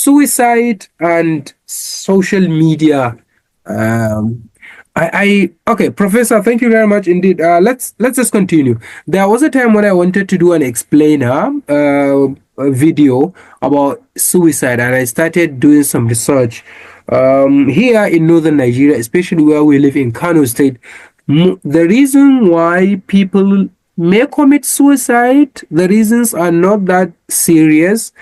suicide and social media. Um, okay, Professor, thank you very much indeed. Let's just continue. There was a time when I wanted to do an explainer a video about suicide, and I started doing some research. Here in northern Nigeria, especially where we live in Kano State, the reason why people may commit suicide, the reasons are not that serious.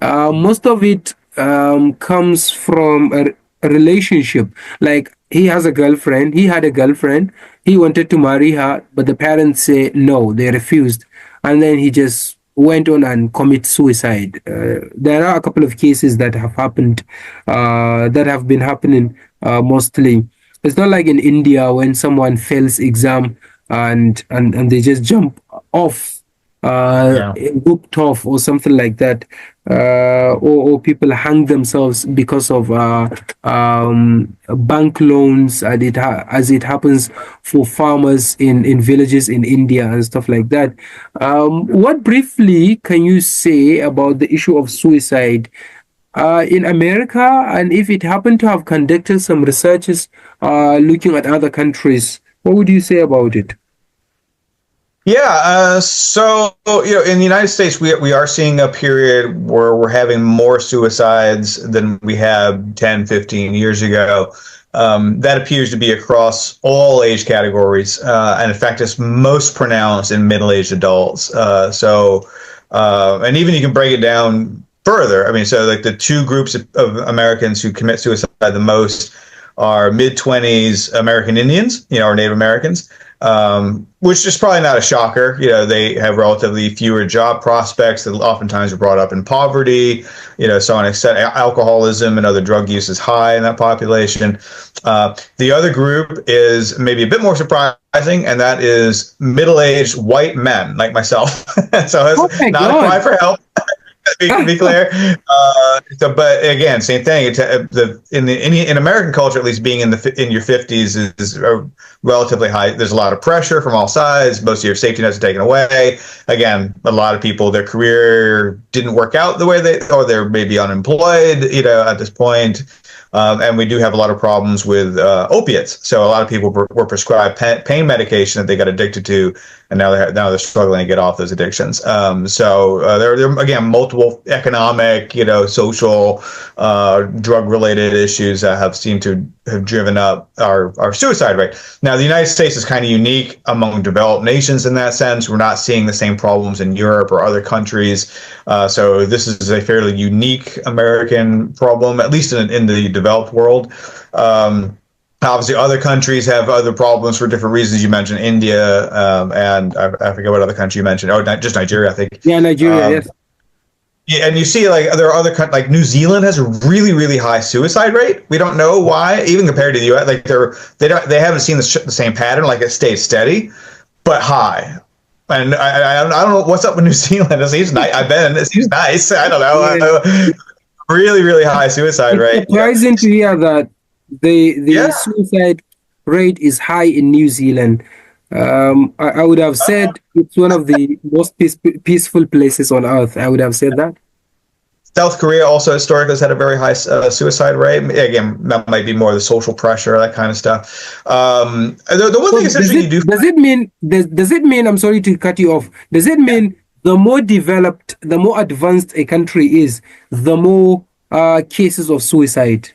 Most of it comes from a relationship. Like he has a girlfriend, he had a girlfriend, he wanted to marry her, but the parents say no, they refused. And then he just went on and commit suicide. There are a couple of cases that have happened, that have been happening mostly. It's not like in India when someone fails exam and they just jump off Yeah. booked off or something like that, or people hang themselves because of bank loans, and as it happens for farmers in villages in India and stuff like that. What briefly can you say about the issue of suicide in America, and if it happened to have conducted some researches looking at other countries, what would you say about it? Yeah, so in the United States, we are seeing a period where we're having more suicides than we had 10, 15 years ago. That appears to be across all age categories, and in fact, it's most pronounced in middle-aged adults. And even you can break it down further. I mean, so like the two groups of Americans who commit suicide the most are mid-20s American Indians, or Native Americans. Which is probably not a shocker. They have relatively fewer job prospects that oftentimes are brought up in poverty. So on extent, alcoholism and other drug use is high in that population. The other group is maybe a bit more surprising, and that is middle-aged white men like myself. So it's not a cry for help. Be clear. But again, same thing. It's in American culture, at least, being in your 50s is relatively high. There's a lot of pressure from all sides. Most of your safety nets are taken away. Again, a lot of people, their career didn't work out the way or they're maybe unemployed. At this point. And we do have a lot of problems with opiates. So a lot of people were prescribed pain medication that they got addicted to, and now they're struggling to get off those addictions. So there are again multiple economic, social, drug-related issues that have seemed to have driven up our suicide rate. Now, the United States is kind of unique among developed nations in that sense. We're not seeing the same problems in Europe or other countries. So this is a fairly unique American problem, at least in the developed world. Obviously, other countries have other problems for different reasons. You mentioned India, and I forget what other country you mentioned. Oh, just Nigeria, I think. Yeah, Nigeria, yes. Yeah, and you see, like there are other countries, like New Zealand has a really, really high suicide rate. We don't know why, even compared to the U.S. Like they haven't seen the same pattern. Like it stays steady, but high. And I don't know what's up with New Zealand. It seems nice. I've been. It seems nice. I don't know. Yeah. Really, really high suicide rate. It's surprising to hear that the suicide rate is high in New Zealand. I would have said it's one of the most peaceful places on earth. I would have said that. South Korea also historically has had a very high suicide rate. Again, that might be more the social pressure, that kind of stuff. The one thing essentially does it mean, I'm sorry to cut you off, does it mean the more developed, the more advanced a country is, the more cases of suicide?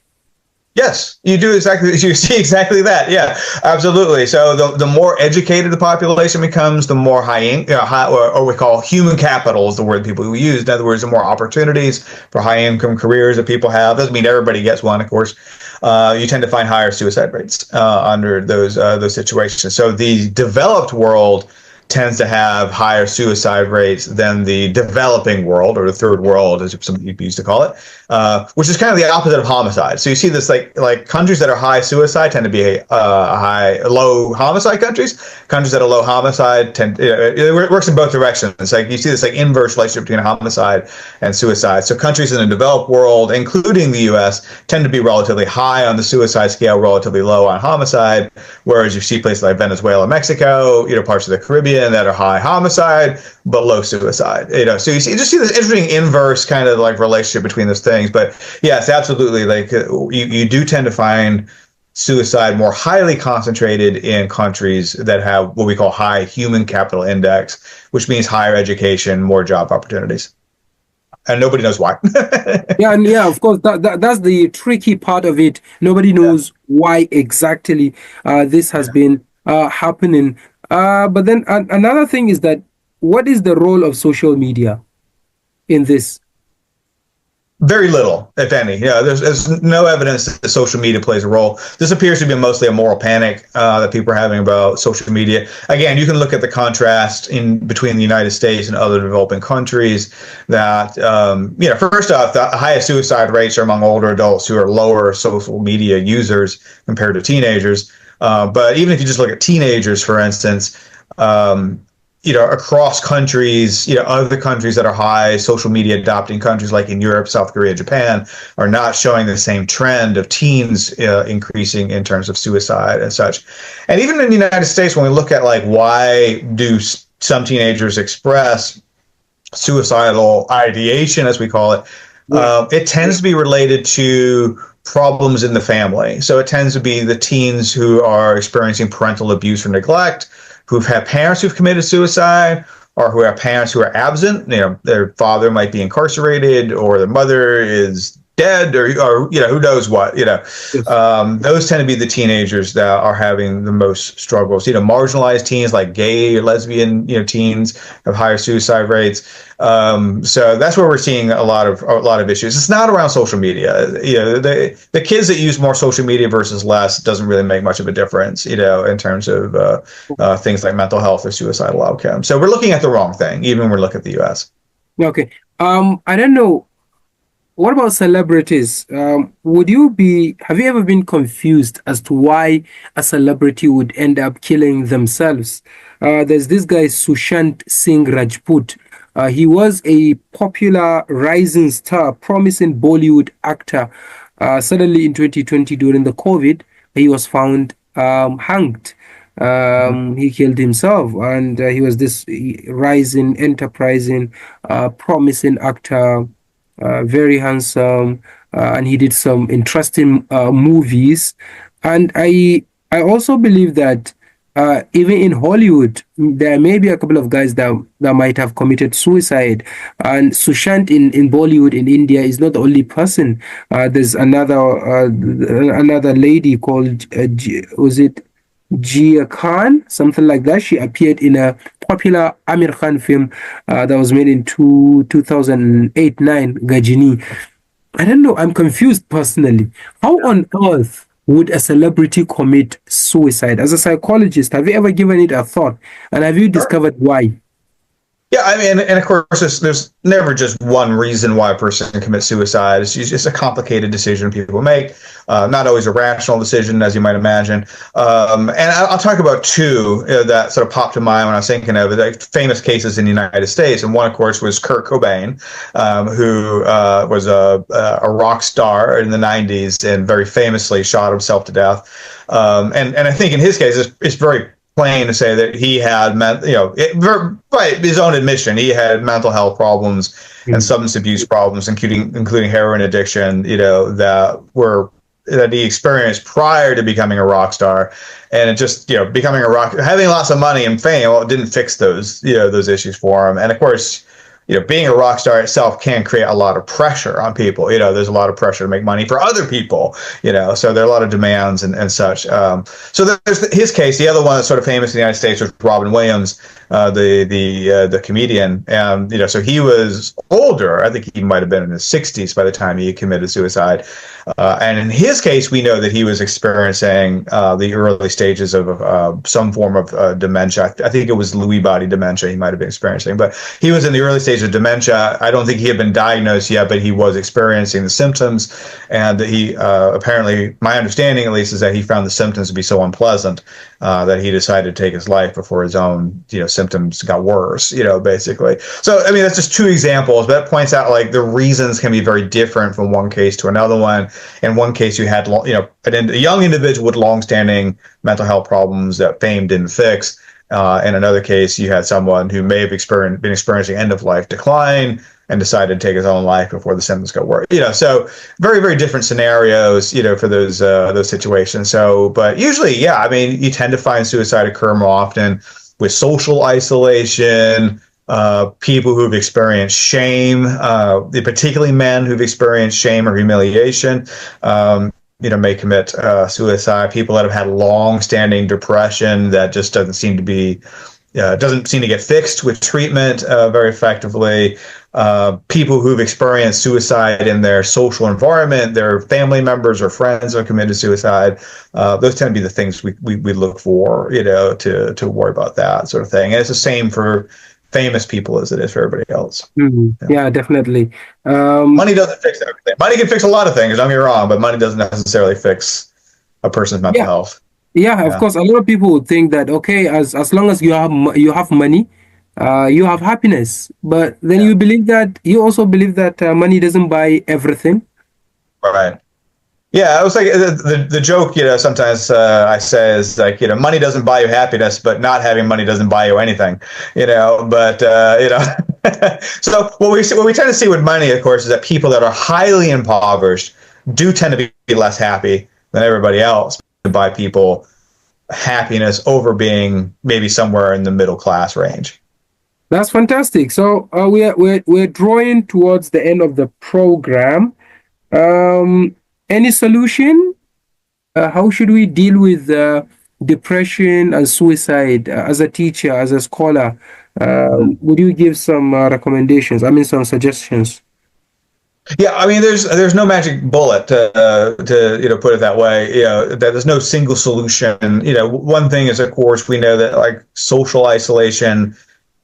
Yes, you see exactly that. Yeah, absolutely. So the more educated the population becomes, the more high, or we call human capital is the word people use. In other words, the more opportunities for high income careers that people have. Doesn't mean everybody gets one, of course. You tend to find higher suicide rates under those situations. So the developed world tends to have higher suicide rates than the developing world, or the third world, as some people used to call it, which is kind of the opposite of homicide. So you see this like countries that are high suicide tend to be low homicide countries. Countries that are low homicide it works in both directions. It's like you see this like inverse relationship between homicide and suicide. So countries in the developed world, including the U.S., tend to be relatively high on the suicide scale, relatively low on homicide, whereas you see places like Venezuela, Mexico, parts of the Caribbean, in that are high homicide but low suicide. So you just see this interesting inverse kind of like relationship between those things. But yes, absolutely, like you do tend to find suicide more highly concentrated in countries that have what we call high human capital index, which means higher education, more job opportunities. And nobody knows why. Yeah, of course, that's the tricky part of it. Nobody knows why exactly this has been happening. But then another thing is that what is the role of social media in this? Very little, if any. There's no evidence that social media plays a role. This appears to be mostly a moral panic that people are having about social media. Again, you can look at the contrast in between the United States and other developing countries. That first off, the highest suicide rates are among older adults who are lower social media users compared to teenagers. But even if you just look at teenagers, for instance. Across countries, other countries that are high social media adopting countries like in Europe, South Korea, Japan are not showing the same trend of teens increasing in terms of suicide and such. And even in the United States, when we look at like why do some teenagers express suicidal ideation, as we call it, it tends to be related to problems in the family. So it tends to be the teens who are experiencing parental abuse or neglect, who've had parents who've committed suicide, or who have parents who are absent. Their father might be incarcerated, or their mother is dead, or who knows what. Those tend to be the teenagers that are having the most struggles. Marginalized teens like gay or lesbian teens have higher suicide rates. So that's where we're seeing a lot of issues. It's not around social media. The kids that use more social media versus less doesn't really make much of a difference. In terms of things like mental health or suicidal outcomes. So we're looking at the wrong thing, even when we look at the U.S. Okay. I don't know. What about celebrities? Have you ever been confused as to why a celebrity would end up killing themselves? There's this guy, Sushant Singh Rajput. He was a popular rising star, promising Bollywood actor. Suddenly in 2020, during the COVID, he was found hanged. He killed himself, and he was this rising, enterprising, promising actor. Very handsome, and he did some interesting movies. And I also believe that even in Hollywood, there may be a couple of guys that might have committed suicide. And Sushant in Bollywood in India is not the only person. There's another lady called was it Jia Khan, something like that. She appeared in a popular Amir Khan film that was made in 2008-9, Gajini. I don't know. I'm confused personally. How on earth would a celebrity commit suicide? As a psychologist, have you ever given it a thought? And have you discovered why? Yeah, I mean, and of course, there's never just one reason why a person commits suicide. It's just a complicated decision people make, not always a rational decision, as you might imagine. And I'll talk about two that sort of popped to mind when I was thinking of it, like famous cases in the United States. And one, of course, was Kurt Cobain, who was a rock star in the 90s and very famously shot himself to death. And I think in his case, it's very plain to say that he had, by his own admission, he had mental health problems and substance abuse problems, including heroin addiction, that he experienced prior to becoming a rock star. And it just, becoming having lots of money and fame, well, it didn't fix those issues for him. And of course, being a rock star itself can create a lot of pressure on people. There's a lot of pressure to make money for other people, so there are a lot of demands and such. So there's his case. The other one that's sort of famous in the United States was Robin Williams, the comedian. And, so he was older. I think he might have been in his 60s by the time he committed suicide. And in his case, we know that he was experiencing the early stages of some form of dementia. I think it was Lewy body dementia he might have been experiencing, but he was in the early stages of dementia. I don't think he had been diagnosed yet, but he was experiencing the symptoms. And he apparently, my understanding at least, is that he found the symptoms to be so unpleasant that he decided to take his life before his own, symptoms got worse, basically. So, I mean, that's just two examples, but that points out like the reasons can be very different from one case to another one. In one case, you had, a young individual with longstanding mental health problems that fame didn't fix. In another case, you had someone who may have been experiencing end of life decline and decided to take his own life before the symptoms got worse. So very, very different scenarios, for those situations. So, but usually, yeah, I mean, you tend to find suicide occur more often with social isolation, people who've experienced shame, particularly men who've experienced shame or humiliation. May commit suicide. People that have had long-standing depression that just doesn't seem to get fixed with treatment very effectively. People who've experienced suicide in their social environment, their family members or friends have committed suicide. Those tend to be the things we look for, to worry about that sort of thing. And it's the same for famous people as it is for everybody else. Mm-hmm. Yeah, definitely. Money doesn't fix everything. Money can fix a lot of things, don't get me wrong, but money doesn't necessarily fix a person's mental health. Yeah, of course. A lot of people would think that, okay, as long as you have money, you have happiness. But then you also believe that money doesn't buy everything. Right. Yeah, it was like the joke, sometimes I say is like, money doesn't buy you happiness, but not having money doesn't buy you anything, but, so what we tend to see with money, of course, is that people that are highly impoverished do tend to be less happy than everybody else. To buy people happiness over being maybe somewhere in the middle class range. That's fantastic. So we're drawing towards the end of the program. Any solution? How should we deal with depression and suicide as a teacher, as a scholar? Would you give some recommendations? I mean, some suggestions? Yeah, I mean, there's no magic bullet to put it that way. That there's no single solution. One thing is, of course, we know that like social isolation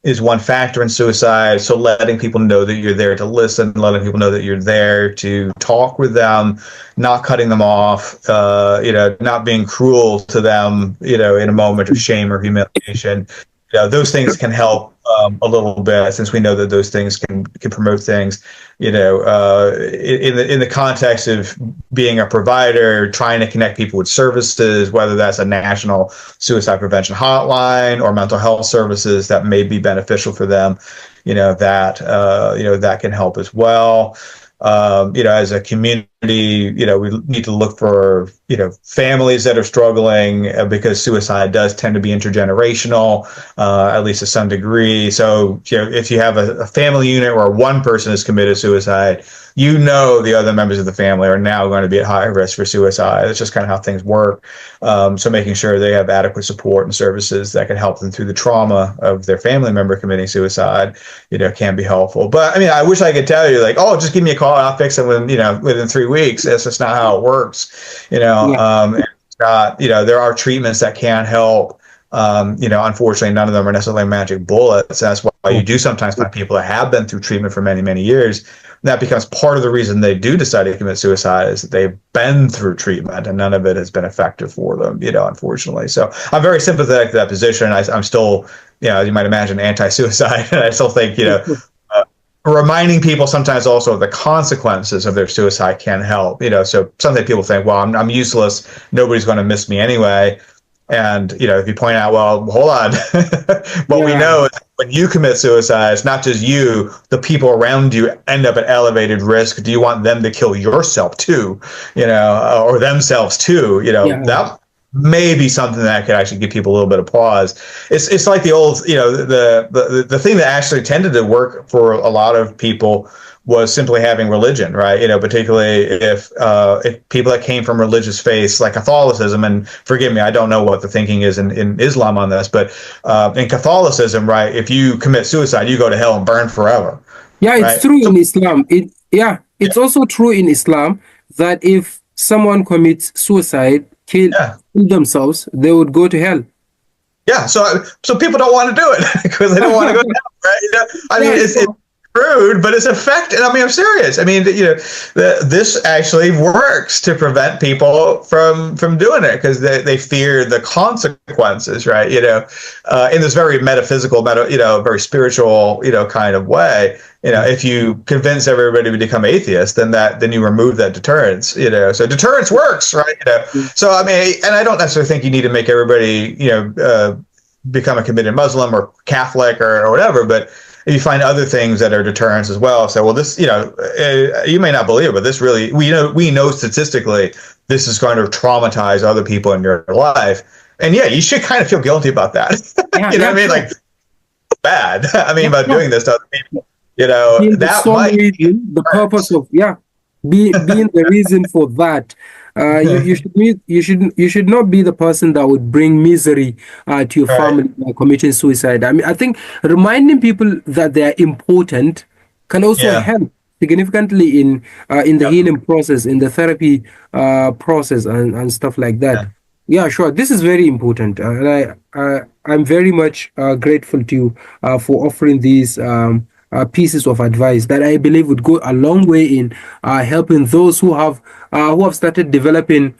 is one factor in suicide. So letting people know that you're there to listen, letting people know that you're there to talk with them, not cutting them off, not being cruel to them, in a moment of shame or humiliation. Those things can help a little bit, since we know that those things can promote things, in the context of being a provider, trying to connect people with services, whether that's a national suicide prevention hotline or mental health services that may be beneficial for them, that can help as well. As a community, we need to look for, families that are struggling because suicide does tend to be intergenerational, at least to some degree. So, if you have a family unit where one person has committed suicide, the other members of the family are now going to be at high risk for suicide. It's just kind of how things work. So making sure they have adequate support and services that can help them through the trauma of their family member committing suicide, can be helpful. But I mean, I wish I could tell you like, oh, just give me a call and I'll fix it within 3 weeks. That's just not how it works. It's not, there are treatments that can help. Unfortunately, none of them are necessarily magic bullets. That's why you do sometimes find people that have been through treatment for many, many years. That becomes part of the reason they do decide to commit suicide, is that they've been through treatment and none of it has been effective for them, unfortunately. So I'm very sympathetic to that position. I'm still, as you might imagine, anti-suicide. And I still think, reminding people sometimes also of the consequences of their suicide can help. So sometimes people think, well, I'm useless. Nobody's going to miss me anyway. And, if you point out, well, hold on, we know is when you commit suicide, it's not just you, the people around you end up at elevated risk. Do you want them to kill yourself too, or themselves too? That may be something that could actually give people a little bit of pause. It's like the old, the thing that actually tended to work for a lot of people was simply having religion, right? Particularly if people that came from religious faiths like Catholicism, and forgive me, I don't know what the thinking is in Islam on this, but in Catholicism, right, if you commit suicide, you go to hell and burn forever. Yeah, it's true in Islam. It's also true in Islam that if someone commits suicide, kill themselves, they would go to hell. Yeah, so people don't want to do it because they don't want to go to hell, right? It's rude, but it's effective. I mean, I'm serious. I mean, this actually works to prevent people from doing it because they fear the consequences, right? In this very metaphysical, very spiritual, kind of way. If you convince everybody to become atheists, then you remove that deterrence. So deterrence works, right? So I mean, and I don't necessarily think you need to make everybody, become a committed Muslim or Catholic or whatever, but you find other things that are deterrents as well. So, well, this, you may not believe it, but this really, we know statistically this is going to traumatize other people in your life. And yeah, you should kind of feel guilty about that. Yeah, you know yeah, what I mean? sure. Like, bad. I mean, Yeah, about sure. doing this to other people, Being the that sole might be reason, the purpose of, yeah, being the reason for that. You should not be the person that would bring misery to your right. family by committing suicide. I mean, I think reminding people that they are important can also Yeah. help significantly in the Yep. healing process, in the therapy process, and stuff like that. Yeah. Yeah, sure. This is very important, and I'm very much grateful to you for offering these pieces of advice that I believe would go a long way in helping those who have started developing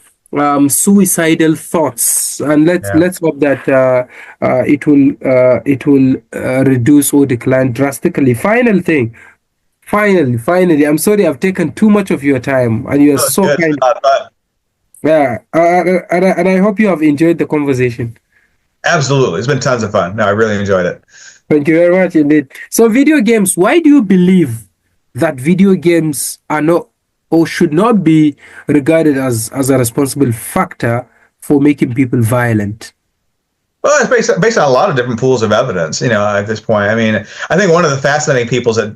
suicidal thoughts. And Yeah. let's hope that it will reduce or decline drastically. Final thing. Finally, I'm sorry I've taken too much of your time, and you are Oh, it's so good. kind. But Yeah, and I hope you have enjoyed the conversation. absolutely. It's been tons of fun. No, I really enjoyed it. Thank you very much indeed. So, video games, why do you believe that video games are not or should not be regarded as a responsible factor for making people violent? Well, it's based on a lot of different pools of evidence, at this point. I mean, I think one of the fascinating peoples that,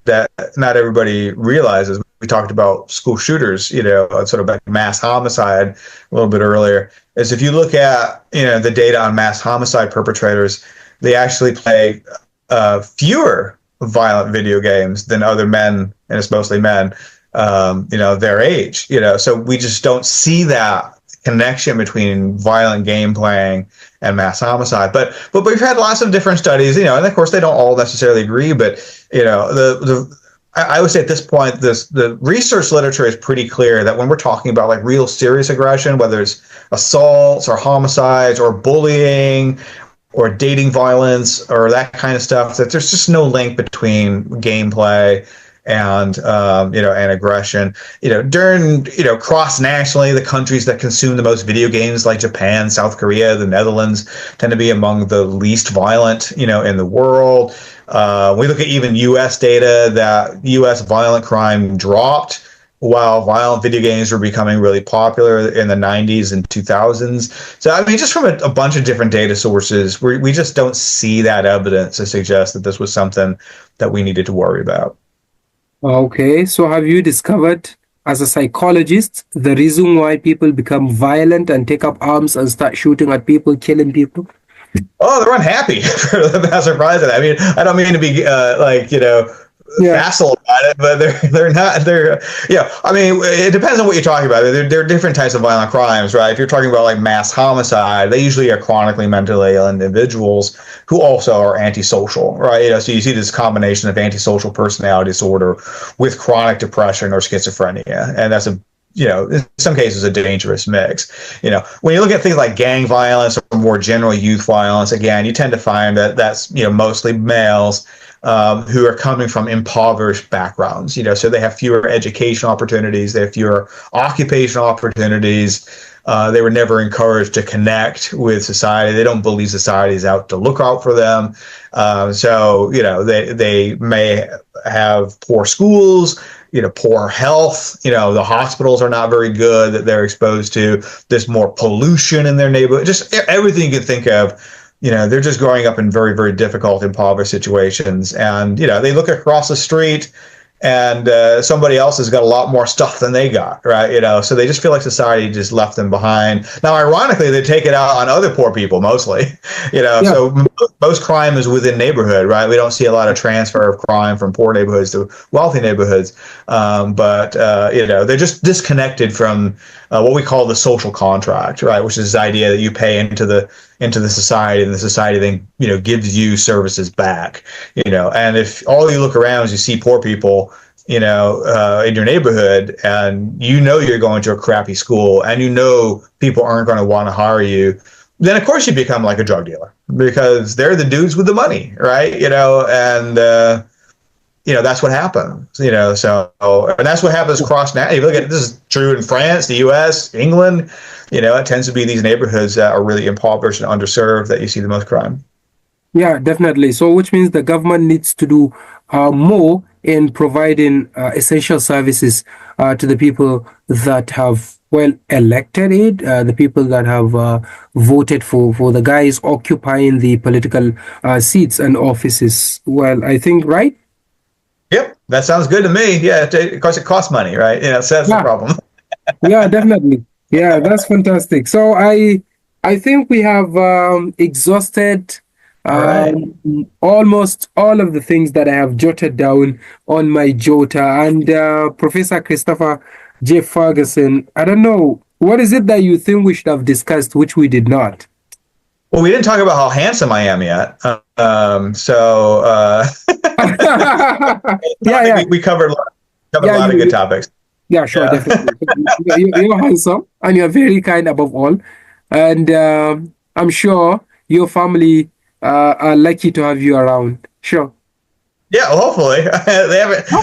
that not everybody realizes, we talked about school shooters, sort of like mass homicide a little bit earlier, is if you look at, the data on mass homicide perpetrators, they actually play fewer violent video games than other men, and it's mostly men, their age, so we just don't see that connection between violent game playing and mass homicide. But we've had lots of different studies, and of course they don't all necessarily agree, but I would say at this point, the research literature is pretty clear that when we're talking about like real serious aggression, whether it's assaults or homicides or bullying or dating violence or that kind of stuff, that there's just no link between gameplay and and aggression. During cross nationally, the countries that consume the most video games, like Japan, South Korea, the Netherlands, tend to be among the least violent in the world. We look at even U.S. data that U.S. violent crime dropped while violent video games were becoming really popular in the 90s and 2000s. So, I mean, just from a bunch of different data sources, we just don't see that evidence to suggest that this was something that we needed to worry about. Okay, so have you discovered, as a psychologist, the reason why people become violent and take up arms and start shooting at people, killing people? Oh, they're unhappy. Not surprised at that. I mean, I don't mean to be Yeah. facile about it, but they're not. I mean, it depends on what you're talking about. There are different types of violent crimes, right? If you're talking about like mass homicide, they usually are chronically mentally ill individuals who also are antisocial, right? So you see this combination of antisocial personality disorder with chronic depression or schizophrenia, and that's in some cases a dangerous mix. When you look at things like gang violence or more general youth violence, again, you tend to find that that's mostly males who are coming from impoverished backgrounds. So they have fewer educational opportunities, they have fewer occupational opportunities. They were never encouraged to connect with society. They don't believe society is out to look out for them. So they may have poor schools, poor health. The hospitals are not very good that they're exposed to. There's more pollution in their neighborhood. Just everything you could think of. They're just growing up in very, very difficult, impoverished situations. And, they look across the street and somebody else has got a lot more stuff than they got, right? So they just feel like society just left them behind. Now, ironically, they take it out on other poor people mostly, Yeah. so most crime is within neighborhood, right? We don't see a lot of transfer of crime from poor neighborhoods to wealthy neighborhoods. But they're just disconnected from what we call the social contract, right? Which is this idea that you pay into the society, and the society then gives you services back. And if all you look around is you see poor people in your neighborhood, and you're going to a crappy school, and people aren't going to want to hire you, then of course you become like a drug dealer, because they're the dudes with the money, right? And that's what happens. So and that's what happens across now. If you look at this is true in France, the U.S., England. It tends to be these neighborhoods that are really impoverished and underserved that you see the most crime. Yeah, definitely. So, which means the government needs to do more in providing essential services to the people that have, well, elected it, the people that have voted for the guys occupying the political seats and offices. Well, I think, right? Yep, that sounds good to me. Yeah, of course it costs money, right? So that's the Yeah, problem. yeah, definitely. Yeah, that's fantastic. So I think we have exhausted All right. almost all of the things that I have jotted down on my jota. And Professor Christopher J. Ferguson, I don't know, what is it that you think we should have discussed, which we did not? Well, we didn't talk about how handsome I am yet. So Yeah, I think yeah, we covered covered a yeah. lot of good topics. Yeah, sure, Yeah. definitely. You're handsome and you're very kind above all. And I'm sure your family are lucky to have you around. Sure. Yeah, well, hopefully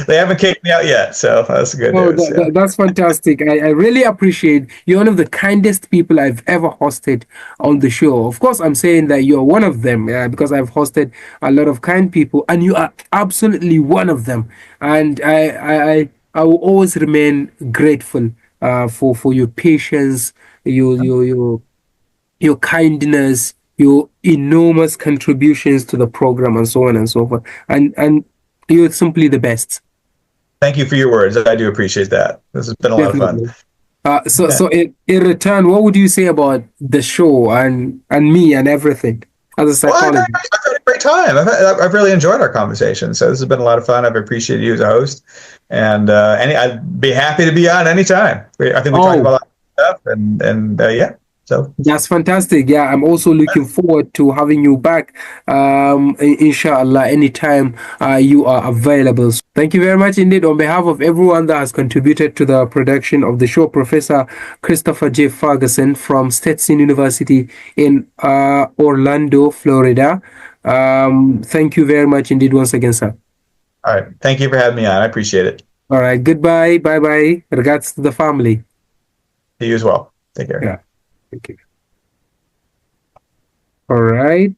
they haven't kicked me out yet, so that's good Oh, news. Yeah. that's fantastic. I really appreciate you're one of the kindest people I've ever hosted on the show. Of course, I'm saying that you're one of them because I've hosted a lot of kind people, and you are absolutely one of them. And I will always remain grateful for your patience, your kindness, your enormous contributions to the program, and so on and so forth. And you're simply the best. Thank you for your words. I do appreciate that. This has been a lot of fun. Definitely. So, Yeah. so in return, what would you say about the show and me and everything as a Well, I've psychologist? had a great time. I've really enjoyed our conversation. So this has been a lot of fun. I've appreciated you as a host, and I'd be happy to be on anytime. I think we talked about a Oh, lot of stuff, and yeah. So that's fantastic. Yeah, I'm also looking forward to having you back, inshallah, anytime you are available. So thank you very much indeed. On behalf of everyone that has contributed to the production of the show, Professor Christopher J. Ferguson from Stetson University in Orlando, Florida. Thank you very much indeed once again, sir. all right. Thank you for having me on. I appreciate it. All right, goodbye. Bye bye. Regards to the family. You as well. Take care. Yeah, thank you. All right.